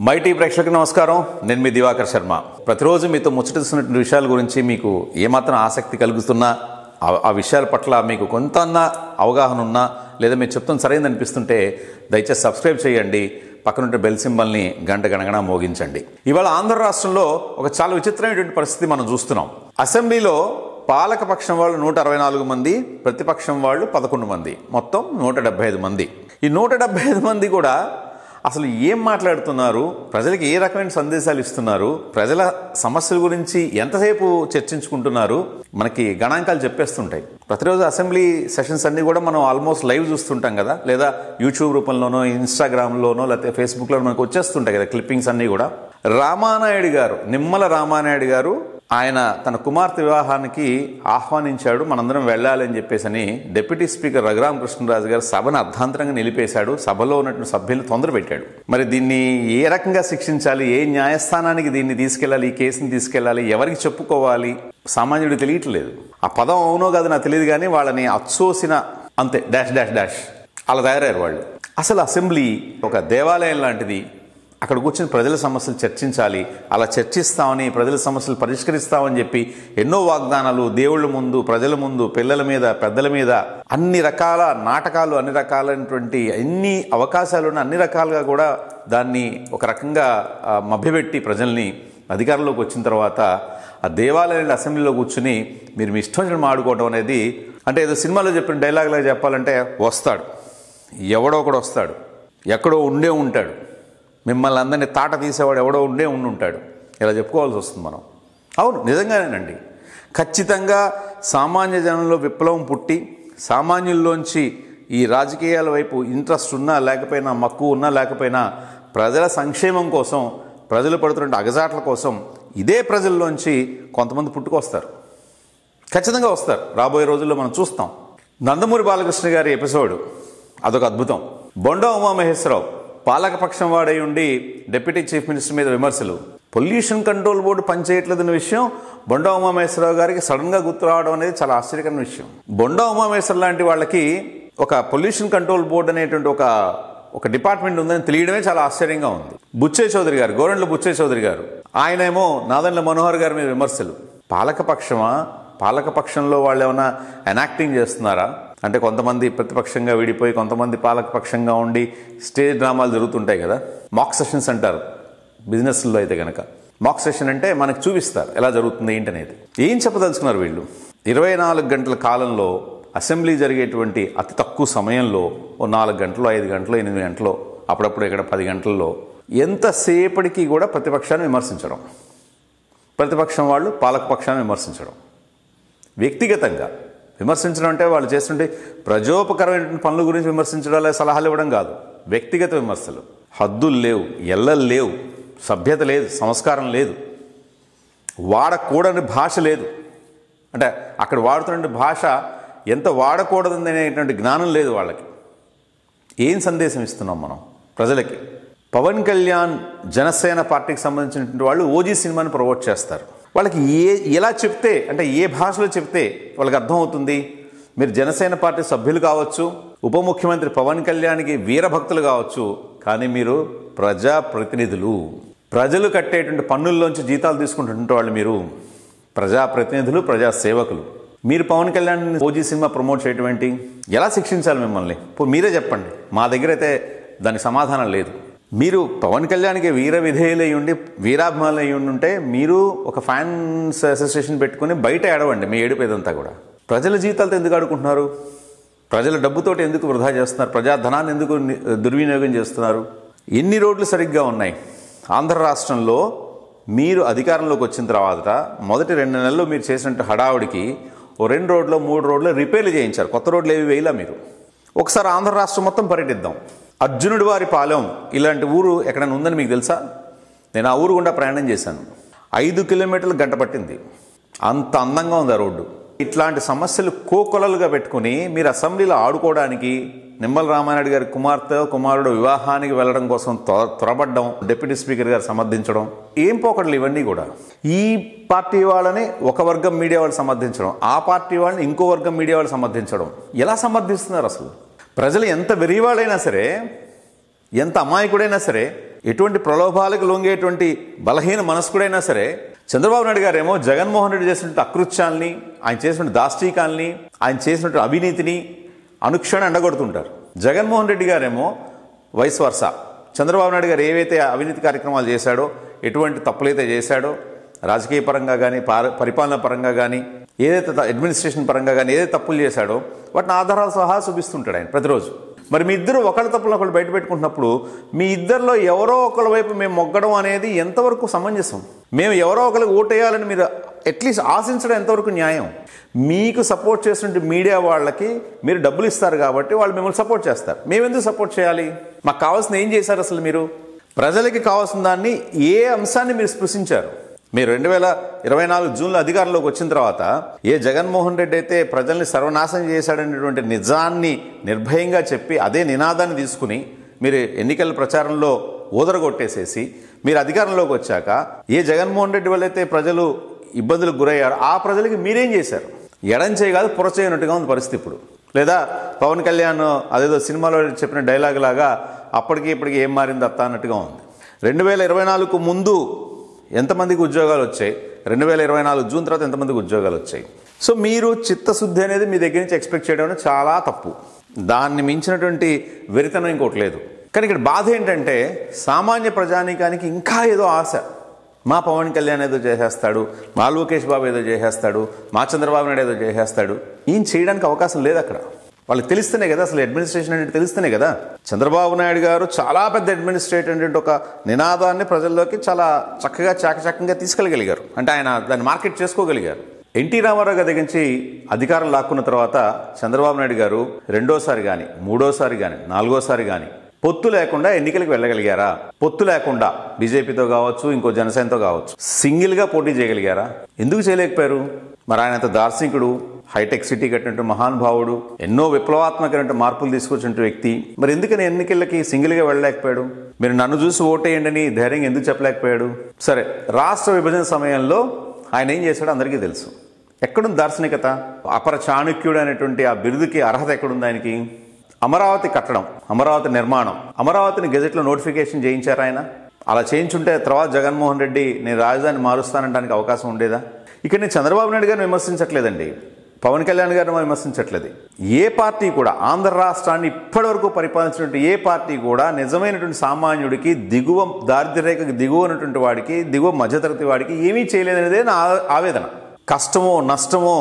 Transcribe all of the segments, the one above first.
Mighty ప్రేక్షకులకు నమస్కారం. నేను మీ దివాకర్ శర్మ. ప్రతిరోజు మీతో ముచ్చటిస్తున్న విషయాల గురించి మీకు ఏమాత్రం ఆసక్తి కలుగుతున్నా, ఆ విషయాల పట్ల మీకు కొంత అవగాహన ఉన్నా, లేదా మీరు చెప్తున్న సరైనది అనిపిస్తుంటే దయచేసి సబ్స్క్రైబ్ చేయండి. పక్కనుంటే బెల్ సింబల్ని గణగణ మోగించండి. ఇవాళ ఆంధ్ర రాష్ట్రంలో ఒక చాలా విచిత్రమైనటువంటి పరిస్థితి మనం చూస్తున్నాం. అసెంబ్లీలో పాలకపక్షం వాళ్ళు 164 మంది, ప్రతిపక్షం వాళ్ళు 11 మంది, మొత్తం 175 మంది. ఈ 175 మంది కూడా అసలు ఏం మాట్లాడుతున్నారు, ప్రజలకు ఏ రకమైన సందేశాలు ఇస్తున్నారు, ప్రజల సమస్యల గురించి ఎంతసేపు చర్చించుకుంటున్నారు, మనకి గణాంకాలు చెప్పేస్తుంటాయి. ప్రతిరోజు అసెంబ్లీ సెషన్స్ అన్నీ కూడా మనం ఆల్మోస్ట్ లైవ్ చూస్తుంటాం కదా, లేదా యూట్యూబ్ రూపంలోనో, ఇన్స్టాగ్రామ్లోనో, లేకపోతే ఫేస్బుక్లో మనకు వచ్చేస్తుంటాయి కదా క్లిప్పింగ్స్ అన్నీ కూడా. రామానాయుడు గారు, నిమ్మల రామానాయుడు గారు, ఆయన తన కుమార్తె వివాహానికి ఆహ్వానించాడు, మనందరం వెళ్ళాలని చెప్పేసి డిప్యూటీ స్పీకర్ రఘురామకృష్ణరాజు గారు సభను అర్ధాంతరంగా నిలిపేశాడు. సభలో ఉన్నటువంటి సభ్యులు తొందర పెట్టాడు. మరి దీన్ని ఏ రకంగా శిక్షించాలి, ఏ న్యాయస్థానానికి దీన్ని తీసుకెళ్ళాలి, ఈ కేసుని తీసుకెళ్ళాలి, ఎవరికి చెప్పుకోవాలి, సామాన్యుడు తెలియట్లేదు. ఆ పదం అవునో కాదు నాకు తెలియదు, కానీ వాళ్ళని అచ్చోసిన అంతే డాష్ డాష్ డాష్ అలా తయారయ్యారు వాళ్ళు. అసలు అసెంబ్లీ ఒక దేవాలయం లాంటిది. అక్కడ కూర్చొని ప్రజల సమస్యలు చర్చించాలి, అలా చర్చిస్తామని, ప్రజల సమస్యలు పరిష్కరిస్తామని చెప్పి ఎన్నో వాగ్దానాలు దేవుళ్ళ ముందు, ప్రజల ముందు, పిల్లల మీద, పెద్దల మీద అన్ని రకాల నాటకాలు, అన్ని రకాలైనటువంటి ఎన్ని అవకాశాలున్న అన్ని రకాలుగా కూడా దాన్ని ఒక రకంగా మభ్యపెట్టి ప్రజల్ని అధికారంలోకి వచ్చిన తర్వాత ఆ దేవాలయాల అసెంబ్లీలో కూర్చుని మీరు మీ ఇష్టం వచ్చిన ఆడుకోవడం అనేది, అంటే ఏదో సినిమాలో చెప్పిన డైలాగ్లా చెప్పాలంటే, వస్తాడు ఎవడో ఒకడు, వస్తాడు ఎక్కడో ఉండే ఉంటాడు, మిమ్మల్ని అందరినీ తాట తీసేవాడు ఎవడో ఉండే ఉంటాడు, ఇలా చెప్పుకోవాల్సి వస్తుంది మనం. అవును, నిజంగానేనండి. ఖచ్చితంగా సామాన్య జనంలో విప్లవం పుట్టి, సామాన్యుల్లోంచి ఈ రాజకీయాల వైపు ఇంట్రెస్ట్ ఉన్నా లేకపోయినా, మక్కువ ఉన్నా లేకపోయినా, ప్రజల సంక్షేమం కోసం, ప్రజలు పడుతున్న అగజాట్ల కోసం ఇదే ప్రజల్లోంచి కొంతమంది పుట్టుకొస్తారు, ఖచ్చితంగా వస్తారు. రాబోయే రోజుల్లో మనం చూస్తాం. నందమూరి బాలకృష్ణ గారి ఎపిసోడ్ అదొక అద్భుతం. బొండా ఉమామహేశ్వరరావు పాలకపక్షం వాడై ఉండి డిప్యూటీ చీఫ్ మినిస్టర్ మీద విమర్శలు. పొల్యూషన్ కంట్రోల్ బోర్డు పనిచేయట్లేదన్న విషయం బొండా ఉమామహేశ్వరరావు గారికి సడన్గా గుర్తు రావడం అనేది చాలా ఆశ్చర్యకరమైన విషయం. బొండా ఉమామహేశ్వర లాంటి వాళ్ళకి ఒక పొల్యూషన్ కంట్రోల్ బోర్డు అనేటువంటి ఒక డిపార్ట్మెంట్ ఉందని తెలియడమే చాలా ఆశ్చర్యంగా ఉంది. బుచ్చే చౌదరి గారు, గోరంట్ల బుచ్చే చౌదరి గారు, ఆయనేమో నాదెండ్ల మనోహర్ గారి మీద విమర్శలు. పాలకపక్షమా? పాలకపక్షంలో వాళ్ళు ఏమైనా ఎనాక్టింగ్ చేస్తున్నారా? అంటే కొంతమంది ప్రతిపక్షంగా విడిపోయి, కొంతమంది పాలకపక్షంగా ఉండి స్టేజ్ డ్రామాలు జరుగుతుంటాయి కదా, మాక్ సెషన్స్ అంటారు బిజినెస్లో అయితే కనుక. మాక్ సెషన్ అంటే మనకు చూపిస్తారు ఎలా జరుగుతుంది ఏంటనేది. ఏం చెప్పదలుచుకున్నారు వీళ్ళు? 24 గంటల కాలంలో అసెంబ్లీ జరిగేటువంటి అతి తక్కువ సమయంలో ఓ 4 గంటలు, 5 గంటలు, 8 గంటలు, అప్పుడప్పుడు ఇక్కడ 10 గంటల్లో ఎంతసేపటికి కూడా ప్రతిపక్షాన్ని విమర్శించడం, ప్రతిపక్షం వాళ్ళు పాలకపక్షాన్ని విమర్శించడం, వ్యక్తిగతంగా విమర్శించడం అంటే వాళ్ళు చేస్తుంటే ప్రజోపకరమైన పనుల గురించి విమర్శించడం, సలహాలు ఇవ్వడం కాదు, వ్యక్తిగత విమర్శలు. హద్దులు లేవు, ఎల్లలు లేవు, సభ్యత లేదు, సంస్కారం లేదు, వాడకూడని భాష లేదు. అంటే అక్కడ వాడుతున్న భాష ఎంత వాడకూడదనేటువంటి జ్ఞానం లేదు వాళ్ళకి. ఏం సందేశం ఇస్తున్నాం మనం ప్రజలకి? పవన్ కళ్యాణ్ జనసేన పార్టీకి సంబంధించినటువంటి వాళ్ళు ఓజీ సినిమాని ప్రమోట్ చేస్తారు. వాళ్ళకి ఎలా చెప్తే, అంటే ఏ భాషలో చెప్తే వాళ్ళకి అర్థమవుతుంది? మీరు జనసేన పార్టీ సభ్యులు కావచ్చు, ఉప ముఖ్యమంత్రి పవన్ కళ్యాణ్కి వీరభక్తులు కావచ్చు, కానీ మీరు ప్రజాప్రతినిధులు, ప్రజలు కట్టేటువంటి పన్నుల్లోంచి జీతాలు తీసుకుంటుంటే వాళ్ళు మీరు ప్రజాప్రతినిధులు, ప్రజాసేవకులు. మీరు పవన్ కళ్యాణ్ ఓజీ సినిమా ప్రమోట్ చేయడం ఏంటి? ఎలా శిక్షించాలి మిమ్మల్ని? మీరే చెప్పండి. మా దగ్గర అయితే దానికి సమాధానం లేదు. మీరు పవన్ కళ్యాణ్కి వీర విధేయులై ఉండి, వీరాభిమానులు అయి ఉంటే మీరు ఒక ఫ్యాన్స్ అసోసియేషన్ పెట్టుకుని బయట ఏడవండి. మీ ఏడుపేదంతా కూడా ప్రజల జీవితాలతో ఎందుకు ఆడుకుంటున్నారు? ప్రజల డబ్బుతోటి ఎందుకు వృధా చేస్తున్నారు? ప్రజాధనాన్ని ఎందుకు దుర్వినియోగం చేస్తున్నారు? ఎన్ని రోడ్లు సరిగ్గా ఉన్నాయి ఆంధ్ర రాష్ట్రంలో? మీరు అధికారంలోకి వచ్చిన తర్వాత మొదటి 2 నెలల్లో మీరు చేసినట్టు హడావుడికి ఓ 2 రోడ్లు 3 రోడ్లు రిపేర్లు చేయించారు. కొత్త రోడ్లు ఏవి వేయలా మీరు. ఒకసారి ఆంధ్ర రాష్ట్రం మొత్తం పర్యటిద్దాం. అర్జునుడి వారి పాలెం ఇలాంటి ఊరు ఎక్కడైనా ఉందని మీకు తెలుసా? నేను ఆ ఊరు గుండా ప్రయాణం చేశాను. 5 కిలోమీటర్లు గంట పట్టింది. అంత అందంగా ఉంది ఆ రోడ్డు. ఇట్లాంటి సమస్యలు కోకొలలుగా పెట్టుకుని మీరు అసెంబ్లీలో ఆడుకోవడానికి, నిమ్మల రామానాయుడు గారి కుమారుడు వివాహానికి వెళ్ళడం కోసం త్వరపడ్డం, డిప్యూటీ స్పీకర్ గారు సమర్థించడం, ఏం పోకడలు ఇవన్నీ కూడా. ఈ పార్టీ వాళ్ళని ఒక వర్గం మీడియా వాళ్ళు సమర్థించడం, ఆ పార్టీ వాళ్ళని ఇంకో వర్గం మీడియా వాళ్ళు సమర్థించడం. ఎలా సమర్థిస్తున్నారు అసలు? ప్రజలు ఎంత వెరివాళ్ళైనా సరే, ఎంత అమాయకుడైనా సరే ఎటువంటి ప్రలోభాలకు లొంగేటువంటి బలహీన మనస్కుడైనా సరే చంద్రబాబు నాయుడు గారేమో జగన్మోహన్ రెడ్డి చేసినట్టు అకృత్యాల్ని, ఆయన చేసినట్టు దాష్టీకాల్ని, ఆయన చేసినట్టు అవినీతిని అనుక్షణం ఎండగొడుతుంటారు. జగన్మోహన్ రెడ్డి గారేమో వైస్ వర్సా. చంద్రబాబు నాయుడు గారు ఏవైతే అవినీతి కార్యక్రమాలు చేశాడో, ఎటువంటి తప్పులైతే చేశాడో, రాజకీయ పరంగా కానీ పరిపాలన పరంగా కానీ, ఏదైతే అడ్మినిస్ట్రేషన్ పరంగా కానీ ఏదైతే తప్పులు చేశాడో వాటిని ఆధారాలు సహా చూపిస్తుంటాడు ఆయన ప్రతిరోజు. మరి మీ ఇద్దరు ఒకళ్ళ తప్పులు ఒకళ్ళు బయట పెట్టుకుంటున్నప్పుడు మీ ఇద్దరిలో ఎవరో ఒకళ్ళ వైపు మేము మొగ్గడం అనేది ఎంతవరకు సమంజసం? మేము ఎవరో ఒకరికి ఓటేయాలని మీరు అట్లీస్ట్ ఆశించడం ఎంతవరకు న్యాయం? మీకు సపోర్ట్ చేస్తున్న మీడియా వాళ్ళకి మీరు డబ్బులు ఇస్తారు కాబట్టి వాళ్ళు మిమ్మల్ని సపోర్ట్ చేస్తారు. మేమెందుకు సపోర్ట్ చేయాలి? మాకు కావాల్సిన ఏం చేశారు అసలు? మీరు ప్రజలకి కావాల్సిన దాన్ని ఏ అంశాన్ని మీరు స్పృశించారు? మీరు 2024 జూన్లో అధికారంలోకి వచ్చిన తర్వాత ఏ జగన్మోహన్ రెడ్డి అయితే ప్రజల్ని సర్వనాశనం చేశాడనేటువంటి నిజాన్ని నిర్భయంగా చెప్పి అదే నినాదాన్ని తీసుకుని మీరు ఎన్నికల ప్రచారంలో ఊదరగొట్టేసేసి మీరు అధికారంలోకి వచ్చాక ఏ జగన్మోహన్ రెడ్డి వల్లైతే ప్రజలు ఇబ్బందులకు గురయ్యారు ఆ ప్రజలకి మీరేం చేశారు? ఎడం చేయి కాదు పొర చేయనట్టుగా ఉంది పరిస్థితి ఇప్పుడు. లేదా పవన్ కళ్యాణ్ అదేదో సినిమాలో చెప్పిన డైలాగ్ లాగా అప్పటికి ఇప్పటికి ఏం మారింది అత్త అన్నట్టుగా ఉంది. 2024కు ముందు ఎంతమందికి ఉద్యోగాలు వచ్చాయి, 2024 జూన్ తర్వాత ఎంతమందికి ఉద్యోగాలు వచ్చాయి? సో మీరు చిత్తశుద్ధి అనేది మీ దగ్గర నుంచి ఎక్స్పెక్ట్ చేయడం అనేది చాలా తప్పు. దాన్ని మించినటువంటి వెరితనం ఇంకోటి లేదు. కానీ ఇక్కడ బాధ ఏంటంటే సామాన్య ప్రజానీకానికి ఇంకా ఏదో ఆశ. మా పవన్ కళ్యాణ్ ఏదో చేసేస్తాడు, మా లోకేష్ బాబు ఏదో చేసేస్తాడు, మా చంద్రబాబు నాయుడు ఏదో చేసేస్తాడు. ఏం చేయడానికి అవకాశం లేదు అక్కడ. వాళ్ళకి తెలిస్తేనే కదా అసలు అడ్మినిస్ట్రేషన్ అనేది తెలిస్తేనే కదా. చంద్రబాబు నాయుడు గారు చాలా పెద్ద అడ్మినిస్ట్రేటర్ అంటే ఒక నినాదాన్ని ప్రజల్లోకి చాలా చక్కగా చాకచక్యంగా తీసుకెళ్ళగలిగారు. అంటే ఆయన దాన్ని మార్కెట్ చేసుకోగలిగారు. ఎన్టీ రామారావు గారి దగ్గర నుంచి అధికారం లాక్కున్న తర్వాత చంద్రబాబు నాయుడు గారు రెండోసారి కానీ, మూడోసారి కానీ, నాలుగోసారి కానీ పొత్తు లేకుండా ఎన్నికలకు వెళ్ళగలిగారా? పొత్తు లేకుండా బీజేపీతో కావచ్చు, ఇంకో జనసేనతో కావచ్చు, సింగిల్గా పోటీ చేయగలిగారా? ఎందుకు చేయలేకపోయారు? మరి ఆయన అంత దార్శనికుడు, హైటెక్ సిటీ కట్టినట్టు మహానుభావుడు, ఎన్నో విప్లవాత్మకమైన మార్పులు తీసుకొచ్చిన వ్యక్తి. మరి ఎందుకని ఎన్నికలకి సింగిల్గా వెళ్ళలేకపోయాడు? మీరు నన్ను చూసి ఓటేయండి అని ధైర్యం ఎందుకు చెప్పలేకపోయాడు? సరే, రాష్ట్ర విభజన సమయంలో ఆయన ఏం చేశాడో అందరికీ తెలుసు. ఎక్కడుంది దార్శనికత? అపర చాణక్యుడు అనేటువంటి ఆ బిరుదుకి అర్హత ఎక్కడుంది ఆయనకి? అమరావతి కట్టడం, అమరావతి నిర్మాణం, అమరావతిని గెజెట్లో నోటిఫికేషన్ చేయించారు ఆయన. అలా చేయించుంటే తర్వాత జగన్మోహన్ రెడ్డి నేను రాజధాని మారుస్తానడానికి అవకాశం ఉండేదా? ఇక్కడ నేను చంద్రబాబు నాయుడు గారిని విమర్శించట్లేదండి, పవన్ కళ్యాణ్ గారిని విమర్శించట్లేదు. ఏ పార్టీ కూడా ఆంధ్ర రాష్ట్రాన్ని ఇప్పటివరకు పరిపాలించినటువంటి ఏ పార్టీ కూడా నిజమైనటువంటి సామాన్యుడికి, దిగువ దారిద్ర్యరేఖకి దిగువ ఉన్నటువంటి వాడికి, దిగువ మధ్యతరగతి వాడికి ఏమీ చేయలేదనేదే నా ఆవేదన. కష్టమో నష్టమో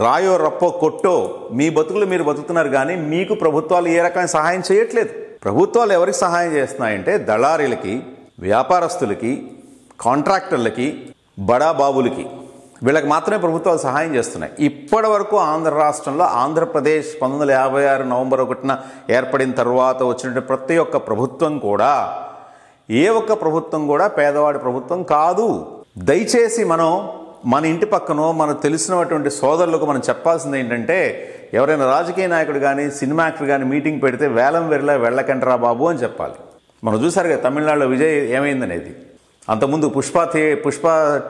రాయో రప్పో కొట్టో మీ బతుకులు మీరు బతుకుతున్నారు, కానీ మీకు ప్రభుత్వాలు ఏ రకమైన సహాయం చేయట్లేదు. ప్రభుత్వాలు ఎవరికి సహాయం చేస్తున్నాయంటే దళారీలకి, వ్యాపారస్తులకి, కాంట్రాక్టర్లకి, బడా బాబులకి, వీళ్ళకి మాత్రమే ప్రభుత్వాలు సహాయం చేస్తున్నాయి. ఇప్పటి వరకు ఆంధ్ర రాష్ట్రంలో ఆంధ్రప్రదేశ్ 1956 నవంబర్ 1న ఏర్పడిన తర్వాత వచ్చినటువంటి ప్రతి ఒక్క ప్రభుత్వం కూడా ఏ ఒక్క ప్రభుత్వం కూడా పేదవాడి ప్రభుత్వం కాదు. దయచేసి మనం మన ఇంటి పక్కనో మనకు తెలిసినటువంటి సోదరులకు మనం చెప్పాల్సింది ఏంటంటే, ఎవరైనా రాజకీయ నాయకుడు కానీ సినిమా యాక్టర్ కానీ మీటింగ్ పెడితే వేలం వెరిలా వెళ్ళకంటరా బాబు అని చెప్పాలి. మనం చూసారు కదా తమిళనాడులో విజయ్ ఏమైందనేది. అంతకుముందు పుష్ప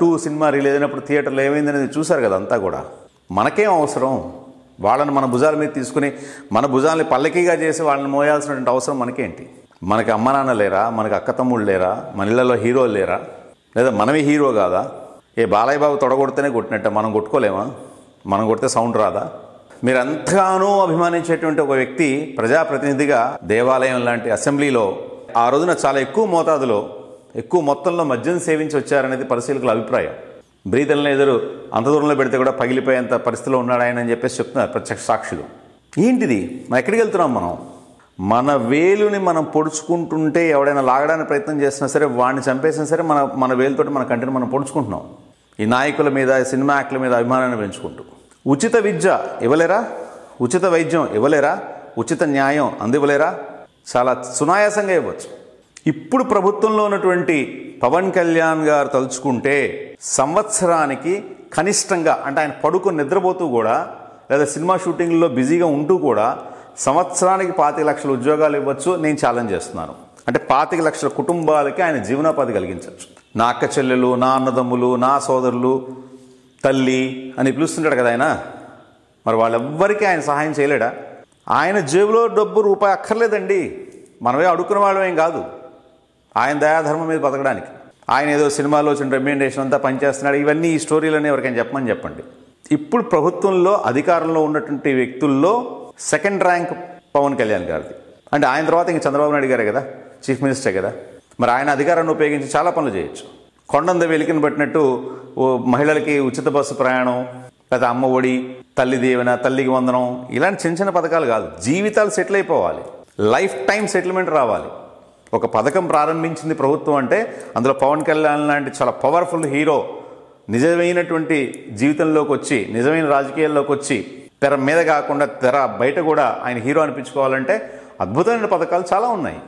2 సినిమా రిలీజ్ అయినప్పుడు థియేటర్లో ఏమైందనేది చూసారు కదా. అంతా కూడా మనకేం అవసరం? వాళ్ళని మన భుజాల మీద తీసుకుని మన భుజాలని పల్లకీగా చేసి వాళ్ళని మోయాల్సినటువంటి అవసరం మనకేంటి? మనకి అమ్మ నాన్న లేరా? మనకి అక్క తమ్ముళ్ళు లేరా? మన ఇళ్లలో హీరోలు లేరా? లేదా మనమే హీరో కాదా? ఏ బాలయ్య బాబు తొడగొడితేనే కొట్టినట్ట మనం కొట్టుకోలేమా? మనం కొడితే సౌండ్ రాదా? మీరు ఎంతగానో అభిమానించేటువంటి ఒక వ్యక్తి ప్రజాప్రతినిధిగా దేవాలయం లాంటి అసెంబ్లీలో ఆ రోజున చాలా ఎక్కువ మొత్తంలో మద్యం సేవించి వచ్చారనేది పరిశీలకుల అభిప్రాయం. బ్రీతల్ని ఎదురు అంత దూరంలో పెడితే కూడా పగిలిపోయేంత పరిస్థితిలో ఉన్నాడు ఆయన అని చెప్పేసి చెప్తున్నారు ప్రత్యక్ష సాక్షులు. ఏంటిది? ఎక్కడికి వెళ్తున్నాం మనం? మన వేలుని మనం పొడుచుకుంటుంటే ఎవడైనా లాగడానికి ప్రయత్నం చేసినా సరే, వాడిని చంపేసినా సరే మన వేలుతోటి మన కంటిని మనం పొడుచుకుంటున్నాం. ఈ నాయకుల మీద, సినిమా యాక్టుల మీద అభిమానాన్ని పెంచుకుంటూ. ఉచిత విద్య ఇవ్వలేరా? ఉచిత వైద్యం ఇవ్వలేరా? ఉచిత న్యాయం అందివ్వలేరా? చాలా సునాయాసంగా ఇవ్వచ్చు. ఇప్పుడు ప్రభుత్వంలో ఉన్నటువంటి పవన్ కళ్యాణ్ గారు తలుచుకుంటే సంవత్సరానికి కనిష్టంగా, అంటే ఆయన పడుకొని నిద్రపోతూ కూడా లేదా సినిమా షూటింగ్లో బిజీగా ఉంటూ కూడా సంవత్సరానికి 25 లక్షల ఉద్యోగాలు ఇవ్వచ్చు. నేను ఛాలెంజ్ చేస్తున్నాను. అంటే 25 లక్షల కుటుంబాలకి ఆయన జీవనోపాధి కలిగించవచ్చు. నా అక్క చెల్లెలు, నా అన్నదమ్ములు, నా సోదరులు, తల్లి అని పిలుస్తుంటాడు కదా ఆయన. మరి వాళ్ళెవ్వరికీ ఆయన సహాయం చేయలేడా? ఆయన జేబులో డబ్బు రూపాయి అక్కర్లేదండి. మనమే అడుక్కునే వాళ్ళమేం కాదు. ఆయన దయాధర్మం మీద బతకడానికి. ఆయన ఏదో సినిమాలో వచ్చిన రెమ్యూనరేషన్ అంతా పనిచేస్తున్నాడు. ఇవన్నీ ఈ స్టోరీలన్నీ ఎవరికైనా చెప్పమని చెప్పండి. ఇప్పుడు ప్రభుత్వంలో అధికారంలో ఉన్నటువంటి వ్యక్తుల్లో సెకండ్ ర్యాంక్ పవన్ కళ్యాణ్ గారిది. అంటే ఆయన తర్వాత ఇంక చంద్రబాబు నాయుడు గారే కదా చీఫ్ మినిస్టర్ కదా. మరి ఆయన అధికారాన్ని ఉపయోగించి చాలా పనులు చేయొచ్చు. కొండంద వెలికిని పట్టినట్టు మహిళలకి ఉచిత బస్సు ప్రయాణం, లేదా అమ్మ ఒడి, తల్లి దీవెన, తల్లికి వందనం, ఇలాంటి చిన్న చిన్న పథకాలు కాదు, జీవితాలు సెటిల్ అయిపోవాలి, లైఫ్ టైం సెటిల్మెంట్ రావాలి. ఒక పథకం ప్రారంభించింది ప్రభుత్వం అంటే అందులో పవన్ కళ్యాణ్ లాంటి చాలా పవర్ఫుల్ హీరో నిజమైనటువంటి జీవితంలోకి వచ్చి, నిజమైన రాజకీయాల్లోకి వచ్చి, తెర మీద కాకుండా తెర బయట కూడా ఆయన హీరో అనిపించుకోవాలంటే అద్భుతమైన పథకాలు చాలా ఉన్నాయి.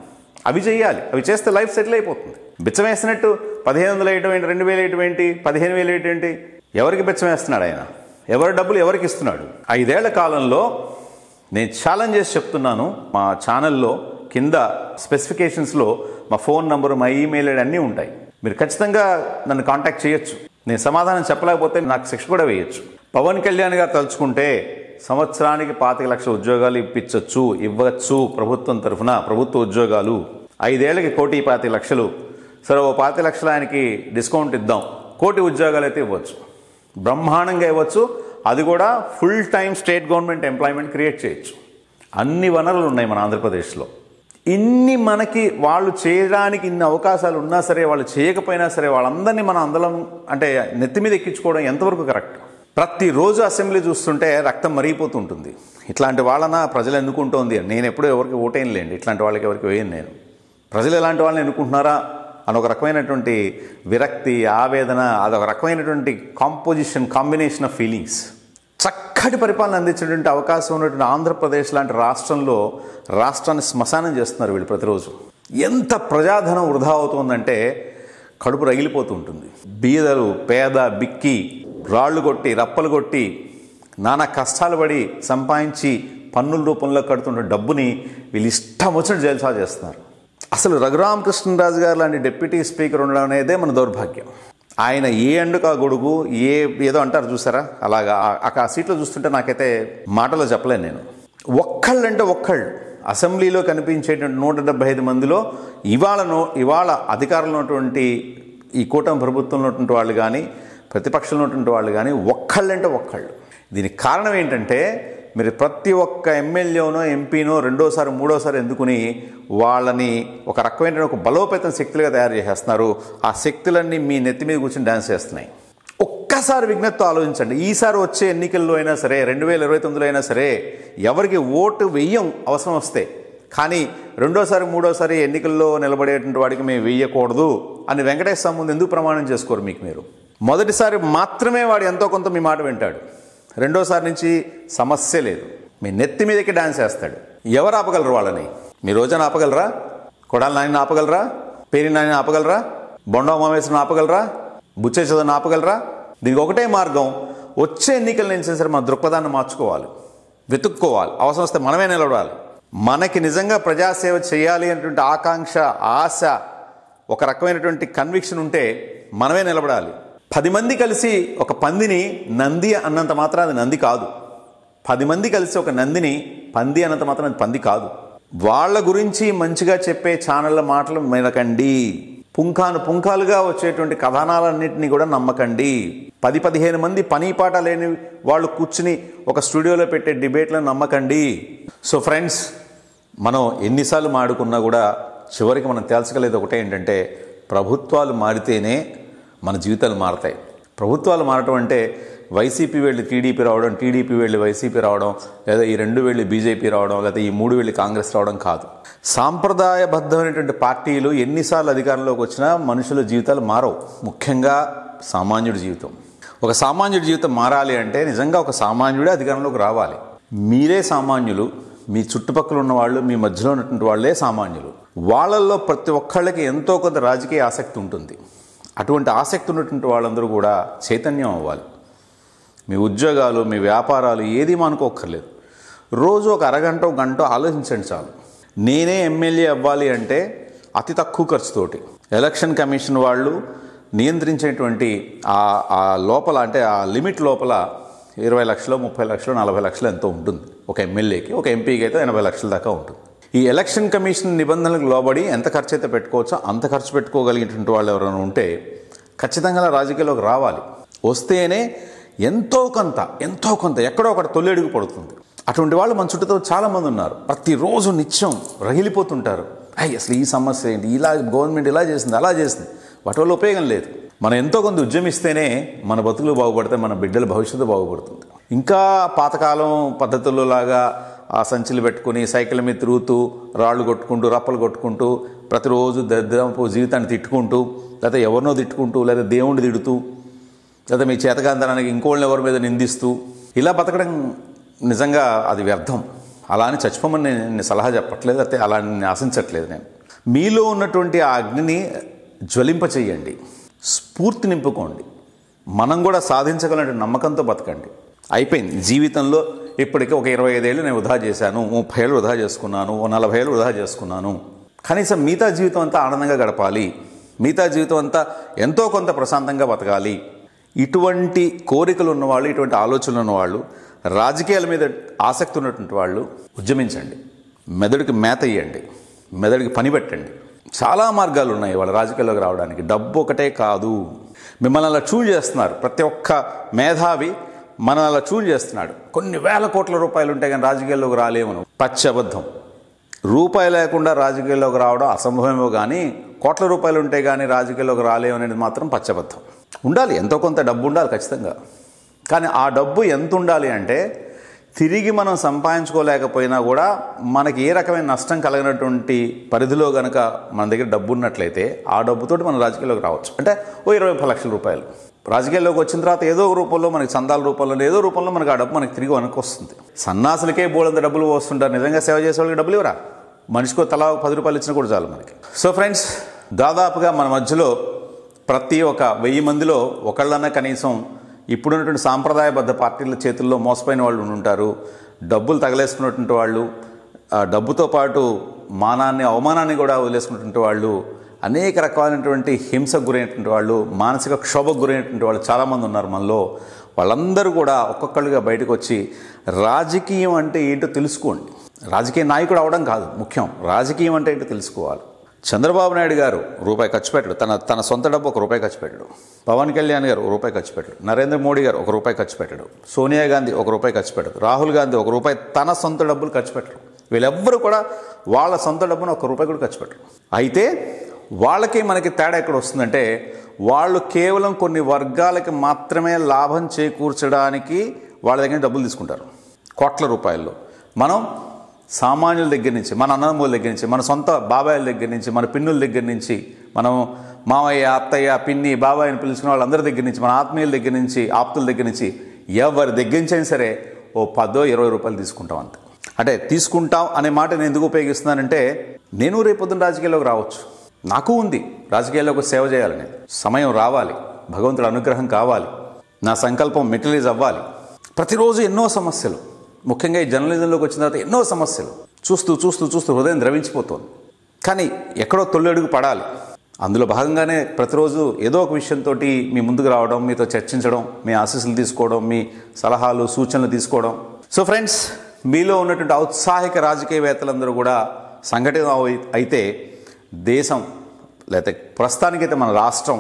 అవి చేయాలి. అవి చేస్తే లైఫ్ సెటిల్ అయిపోతుంది. బిచ్చం వేసినట్టు 1500 వేయటం ఏంటి, 2000 వేయటం ఏంటి, 15,000 వేయటం ఏంటి? ఎవరికి బిచ్చం వేస్తున్నాడు ఆయన? ఎవరి డబ్బులు ఎవరికి ఇస్తున్నాడు? 5 ఏళ్ల కాలంలో నేను ఛాలెంజ్ చేసి చెప్తున్నాను. మా ఛానల్లో కింద స్పెసిఫికేషన్స్లో మా ఫోన్ నంబరు, మా ఈమెయిల్ ఐడి అన్నీ ఉంటాయి. మీరు ఖచ్చితంగా నన్ను కాంటాక్ట్ చేయొచ్చు. నేను సమాధానం చెప్పలేకపోతే నాకు శిక్ష కూడా వేయచ్చు. పవన్ కళ్యాణ్ గారు తలుచుకుంటే సంవత్సరానికి 25 లక్షల ఉద్యోగాలు ఇవ్వచ్చు ప్రభుత్వం తరఫున. ప్రభుత్వ ఉద్యోగాలు 5 ఏళ్ళకి 1,25,00,000. సరే, ఓ 25 లక్షలు ఆయనకి డిస్కౌంట్ ఇద్దాం, 1,00,00,000 ఉద్యోగాలు అయితే ఇవ్వచ్చు, బ్రహ్మాండంగా ఇవ్వచ్చు. అది కూడా full time state government employment create చేయొచ్చు. అన్ని వనరులు ఉన్నాయి మన ఆంధ్రప్రదేశ్లో. ఇన్ని మనకి వాళ్ళు చేయడానికి ఇన్ని అవకాశాలు ఉన్నా సరే, వాళ్ళు చేయకపోయినా సరే, వాళ్ళందరినీ మనం అందరం అంటే నెత్తి మీద ఎక్కించుకోవడం ఎంతవరకు కరెక్ట్? ప్రతిరోజు అసెంబ్లీ చూస్తుంటే రక్తం మరిగిపోతుంటుంది. ఇట్లాంటి వాళ్ళన ప్రజలు ఎన్నుకుంటోంది. నేను ఎప్పుడూ ఎవరికి ఓటేయలేండి, ఇట్లాంటి వాళ్ళకి ఎవరికి వేయను నేను. ప్రజలు ఎలాంటి వాళ్ళని ఎన్నుకుంటున్నారా అని ఒక రకమైనటువంటి విరక్తి, ఆవేదన, అదొక రకమైనటువంటి కాంబినేషన్ ఆఫ్ ఫీలింగ్స్. చక్కటి పరిపాలన అందించేటువంటి అవకాశం ఉన్నటువంటి ఆంధ్రప్రదేశ్ లాంటి రాష్ట్రంలో రాష్ట్రాన్ని శ్మశానం చేస్తున్నారు వీళ్ళు ప్రతిరోజు. ఎంత ప్రజాధనం వృధా అవుతుందంటే కడుపు రగిలిపోతూ ఉంటుంది. బీదలు, పేద, బిక్కి, రాళ్లు కొట్టి, రప్పలు కొట్టి, నానా కష్టాలు పడి సంపాదించి పన్నుల రూపంలో కడుతున్న డబ్బుని వీళ్ళు ఇష్టం వచ్చినట్టు జల్సా చేస్తున్నారు. అసలు రఘురామకృష్ణరాజు గారు లాంటి డిప్యూటీ స్పీకర్ ఉండడం అనేదే మన దౌర్భాగ్యం. ఆయన ఏ ఎండుక గొడుగు ఏదో అంటారు చూసారా, అలాగా ఆ సీట్లో చూస్తుంటే నాకైతే మాటలో చెప్పలేను నేను. ఒక్కళ్ళంటే ఒక్కళ్ళు అసెంబ్లీలో కనిపించేటువంటి 175 మందిలో ఇవాళ అధికారంలో ఉన్నటువంటి ఈ కూటమి ప్రభుత్వంలో ఉన్నటువంటి వాళ్ళు కానీ, ప్రతిపక్షంలో ఉన్నటువంటి వాళ్ళు కానీ ఒక్కళ్ళంటే ఒక్కళ్ళు. దీనికి కారణం ఏంటంటే, మీరు ప్రతి ఒక్క ఎమ్మెల్యేనో ఎంపీనో రెండోసారి మూడోసారి ఎందుకుని వాళ్ళని ఒక రకమైన ఒక బలోపేతం శక్తులుగా తయారు చేసేస్తున్నారు. ఆ శక్తులన్నీ మీ నెత్తి మీద కూర్చొని డ్యాన్స్ చేస్తున్నాయి. ఒక్కసారి విజ్ఞప్తితో ఆలోచించండి. ఈసారి వచ్చే ఎన్నికల్లో అయినా సరే, 2029లో అయినా సరే, ఎవరికి ఓటు వెయ్యం అవసరం వస్తే, కానీ రెండోసారి మూడోసారి ఎన్నికల్లో నిలబడేటువంటి వాడికి మేము వెయ్యకూడదు అని వెంకటేశ్వర ముందు ఎందుకు ప్రమాణం చేసుకోరు? మీరు మొదటిసారి మాత్రమే వాడు ఎంతో కొంత మీ మాట వింటాడు. రెండోసారి నుంచి సమస్య లేదు, మీ నెత్తి మీదకి డాన్స్ వేస్తాడు. ఎవరు ఆపగలరు వాళ్ళని? మీ రోజున ఆపగలరా? కొడాలి నాయన ఆపగలరా? పేరి నాయన ఆపగలరా? బొండా ఉమామేశ్వరని ఆపగలరా? బుచ్చే చదువుని ఆపగలరా? దీనికి ఒకటే మార్గం, వచ్చే ఎన్నికల నుంచి సరే మన దృక్పథాన్ని మార్చుకోవాలి, వెతుక్కోవాలి, అవసరం వస్తే మనమే నిలబడాలి. మనకి నిజంగా ప్రజాసేవ చేయాలి అనేటువంటి ఆకాంక్ష, ఆశ, ఒక రకమైనటువంటి కన్విక్షన్ ఉంటే మనమే నిలబడాలి. 10 మంది కలిసి ఒక పందిని నంది అన్నంత మాత్రం అది నంది కాదు. 10 మంది కలిసి ఒక నందిని పంది అన్నంత మాత్రం అది పంది కాదు. వాళ్ళ గురించి మంచిగా చెప్పే ఛానళ్ళ మాటలు వినకండి. పుంఖాలుగా వచ్చేటువంటి కథనాలన్నింటినీ కూడా నమ్మకండి. 10-15 మంది పని పాట లేని వాళ్ళు కూర్చుని ఒక స్టూడియోలో పెట్టే డిబేట్లను నమ్మకండి. సో ఫ్రెండ్స్, మనం ఎన్నిసార్లు మాడుకున్నా కూడా చివరికి మనం తేల్చగలేదు ఒకటే ఏంటంటే, ప్రభుత్వాలు మారితేనే మన జీవితాలు మారతాయి. ప్రభుత్వాలు మారటం అంటే వైసీపీ వెళ్ళి టీడీపీ రావడం, టీడీపీ వెళ్ళి వైసీపీ రావడం, లేదా ఈ 2 వెళ్ళి బీజేపీ రావడం, లేదా ఈ 3 వెళ్ళి కాంగ్రెస్ రావడం కాదు. సాంప్రదాయబద్ధమైనటువంటి పార్టీలు ఎన్నిసార్లు అధికారంలోకి వచ్చినా మనుషుల జీవితాలు మారవు. ముఖ్యంగా సామాన్యుడి జీవితం. ఒక సామాన్యుడి జీవితం మారాలి అంటే నిజంగా ఒక సామాన్యుడే అధికారంలోకి రావాలి. మీరే సామాన్యులు, మీ చుట్టుపక్కల ఉన్న వాళ్ళు, మీ మధ్యలో ఉన్నటువంటి వాళ్ళే సామాన్యులు. వాళ్ళల్లో ప్రతి ఒక్కళ్ళకి ఎంతో కొంత రాజకీయ ఆసక్తి ఉంటుంది. అటువంటి ఆసక్తి ఉన్నటువంటి వాళ్ళందరూ కూడా చైతన్యం అవ్వాలి. మీ ఉద్యోగాలు, మీ వ్యాపారాలు ఏది మానుకోక్కర్లేదు. రోజు ఒక అరగంట, గంట ఆలోచించండి చాలు. నేనే ఎమ్మెల్యే అవ్వాలి అంటే అతి తక్కువ ఖర్చుతోటి ఎలక్షన్ కమిషన్ వాళ్ళు నియంత్రించేటువంటి ఆ లోపల, అంటే ఆ లిమిట్ లోపల 20 లక్షలు, 30 లక్షలు, 40 లక్షలు ఎంతో ఉంటుంది ఒక ఎమ్మెల్యేకి. ఒక ఎంపీకి అయితే 80 లక్షల దాకా ఉంటుంది. ఈ ఎలక్షన్ కమిషన్ నిబంధనలకు లోబడి ఎంత ఖర్చు అయితే పెట్టుకోవచ్చో అంత ఖర్చు పెట్టుకోగలిగినటువంటి వాళ్ళు ఎవరైనా ఉంటే ఖచ్చితంగా రాజకీయాల్లోకి రావాలి. వస్తేనే ఎంతో కొంత ఎక్కడో ఒకటి తొలిఅడుగు పడుతుంది. అటువంటి వాళ్ళు మన చుట్టూతో చాలామంది ఉన్నారు. ప్రతిరోజు నిత్యం రగిలిపోతుంటారు. అసలు ఈ సమస్య ఏంటి, ఇలా గవర్నమెంట్ ఇలా చేసింది అలా చేసింది, వాటి వల్ల ఉపయోగం లేదు. మనం ఎంతో కొంత ఉద్యమిస్తేనే మన బతుకులు బాగుపడతాయి, మన బిడ్డల భవిష్యత్తు బాగుపడుతుంది. ఇంకా పాతకాలం పద్ధతుల్లో లాగా ఆ సంచులు పెట్టుకుని సైకిల్ మీద తిరుగుతూ రాళ్ళు కొట్టుకుంటూ రప్పలు కొట్టుకుంటూ ప్రతిరోజు దరిద్రపు జీవితాన్ని తిట్టుకుంటూ లేదా ఎవరినో తిట్టుకుంటూ లేదా దేవుణ్ణి తిడుతూ లేదా మీ చేతకాంతనానికి ఇంకోళ్ళని ఎవరి మీద నిందిస్తూ ఇలా బతకడం నిజంగా అది వ్యర్థం. అలా అని చచ్చిపోమని నేను సలహా చెప్పట్లేదు, అయితే అలా నేను ఆశించట్లేదు. నేను మీలో ఉన్నటువంటి ఆ అగ్నిని జ్వలింపచేయండి, స్ఫూర్తి నింపుకోండి, మనం కూడా సాధించగలనే నమ్మకంతో బతకండి. అయిపోయింది జీవితంలో ఇప్పటికీ ఒక 25 ఏళ్ళు నేను వృధా చేశాను, 30 ఏళ్ళు వృధా చేసుకున్నాను, 40 ఏళ్ళు వృధా చేసుకున్నాను. కనీసం మిగతా జీవితం అంతా ఆనందంగా గడపాలి, మిగతా జీవితం అంతా ఎంతో కొంత ప్రశాంతంగా బతకాలి. ఇటువంటి కోరికలు ఉన్నవాళ్ళు, ఇటువంటి ఆలోచనలు ఉన్నవాళ్ళు, రాజకీయాల మీద ఆసక్తి ఉన్నటువంటి వాళ్ళు ఉద్యమించండి, మెదడుకి మేత ఇవ్వండి, మెదడుకి పని పెట్టండి. చాలా మార్గాలు ఉన్నాయి వాళ్ళ రాజకీయాల్లోకి రావడానికి. డబ్బు ఒకటే కాదు. మిమ్మల్ని అలా చూజ్ చేస్తున్నారు. ప్రతి ఒక్క మేధావి మనల్ని అలా చూజ్ చేస్తున్నాడు. కొన్ని వేల కోట్ల రూపాయలు ఉంటే కానీ రాజకీయాల్లోకి రాలేమను. పచ్చి అబద్ధం. రూపాయి లేకుండా రాజకీయాల్లోకి రావడం అసంభవమేమో కానీ కోట్ల రూపాయలు ఉంటే కానీ రాజకీయాల్లోకి రాలేమనేది మాత్రం పచ్చబద్ధం. ఉండాలి, ఎంతో కొంత డబ్బు ఉండాలి ఖచ్చితంగా. కానీ ఆ డబ్బు ఎంత ఉండాలి అంటే తిరిగి మనం సంపాదించుకోలేకపోయినా కూడా మనకి ఏ రకమైన నష్టం కలిగినటువంటి పరిధిలో కనుక మన దగ్గర డబ్బు ఉన్నట్లయితే ఆ డబ్బుతోటి మనం రాజకీయాల్లోకి రావచ్చు. అంటే 20-30 లక్షల రూపాయలు రాజకీయాల్లోకి వచ్చిన తర్వాత ఏదో రూపంలో మనకి చందాల రూపంలో ఏదో రూపంలో మనకు ఆ డబ్బు మనకి తిరిగి వెనక్కి వస్తుంది. సన్నాసులకే బోలంత డబ్బులు వస్తుంటారు, నిజంగా సేవ చేసే వాళ్ళకి డబ్బులు ఇవ్వరా? మనిషికో తలా 10 రూపాయలు ఇచ్చినా కూడా చాలు మనకి. సో ఫ్రెండ్స్, దాదాపుగా మన మధ్యలో ప్రతి ఒక్క 1000 మందిలో ఒకళ్ళన్నా కనీసం ఇప్పుడున్నటువంటి సాంప్రదాయబద్ధ పార్టీల చేతుల్లో మోసపోయిన వాళ్ళు ఉంటారు. డబ్బులు తగలేసుకున్నటువంటి వాళ్ళు, డబ్బుతో పాటు మానాన్ని అవమానాన్ని కూడా వదిలేసుకున్నటువంటి వాళ్ళు, అనేక రకాలైనటువంటి హింసకు గురైనటువంటి వాళ్ళు, మానసిక క్షోభకు గురైనటువంటి వాళ్ళు చాలామంది ఉన్నారు మనలో. వాళ్ళందరూ కూడా ఒక్కొక్కళ్ళుగా బయటకు వచ్చి రాజకీయం అంటే ఏంటో తెలుసుకోండి. రాజకీయ నాయకుడు అవడం కాదు ముఖ్యం, రాజకీయం అంటే ఏంటో తెలుసుకోవాలి. చంద్రబాబు నాయుడు గారు రూపాయి ఖర్చు పెట్టడు, తన సొంత డబ్బు ₹1 ఖర్చు పెట్టడు. పవన్ కళ్యాణ్ గారు ₹1 ఖర్చు పెట్టడు. నరేంద్ర మోడీ గారు ₹1 ఖర్చు పెట్టడు. సోనియా గాంధీ ₹1 ఖర్చు పెట్టదు. రాహుల్ గాంధీ ₹1 తన సొంత డబ్బులు ఖర్చు పెట్టరు. వీళ్ళెవ్వరూ కూడా వాళ్ళ సొంత డబ్బును ₹1 కూడా ఖర్చు పెట్టరు. అయితే వాళ్ళకి మనకి తేడా ఎక్కడ వస్తుందంటే, వాళ్ళు కేవలం కొన్ని వర్గాలకి మాత్రమే లాభం చేకూర్చడానికి వాళ్ళ దగ్గర డబ్బులు తీసుకుంటారు కోట్ల రూపాయల్లో. మనం సామాన్యుల దగ్గర నుంచి, మన అన్నదమ్ముల దగ్గర నుంచి, మన సొంత బాబాయిల దగ్గర నుంచి, మన పిన్నుల దగ్గర నుంచి, మనం మామయ్య, అత్తయ్య, పిన్ని, బాబాయ్ అని పిలుచుకున్న వాళ్ళందరి దగ్గర నుంచి, మన ఆత్మీయుల దగ్గర నుంచి, ఆప్తుల దగ్గర నుంచి, ఎవరి దగ్గర నుంచి అయినా సరే ₹10-20 తీసుకుంటాం అంతే. అంటే తీసుకుంటాం అనే మాట నేను ఎందుకు ఉపయోగిస్తున్నానంటే, నేను రేపొద్దున రాజకీయాల్లోకి రావచ్చు, నాకు ఉంది రాజకీయాల్లోకి సేవ చేయాలని. సమయం రావాలి, భగవంతుడి అనుగ్రహం కావాలి, నా సంకల్పం మెటీరియలైజ్ అవ్వాలి. ప్రతిరోజు ఎన్నో సమస్యలు, ముఖ్యంగా ఈ జర్నలిజంలోకి వచ్చిన తర్వాత ఎన్నో సమస్యలు చూస్తూ హృదయం ద్రవించిపోతుంది. కానీ ఎక్కడో తొలిఅడుగు పడాలి. అందులో భాగంగానే ప్రతిరోజు ఏదో ఒక విషయంతో మీ ముందుకు రావడం, మీతో చర్చించడం, మీ ఆశీస్సులు తీసుకోవడం, మీ సలహాలు సూచనలు తీసుకోవడం. సో ఫ్రెండ్స్, మీలో ఉన్నటువంటి ఔత్సాహిక రాజకీయవేత్తలందరూ కూడా సంఘటితం అయితే దేశం లేకపోతే ప్రస్తుతానికైతే మన రాష్ట్రం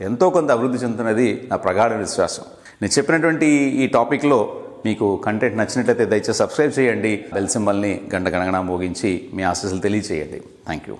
ఎంతో కొంత అభివృద్ధి చెందుతున్నది నా ప్రగాఢ విశ్వాసం. నేను చెప్పినటువంటి ఈ టాపిక్లో మీకు కంటెంట్ నచ్చినట్లయితే దయచేసి సబ్స్క్రైబ్ చేయండి, బెల్ సింబల్ని గంట గణగణ మోగించి మీ ఆశీస్సులు తెలియచేయండి. Thank you.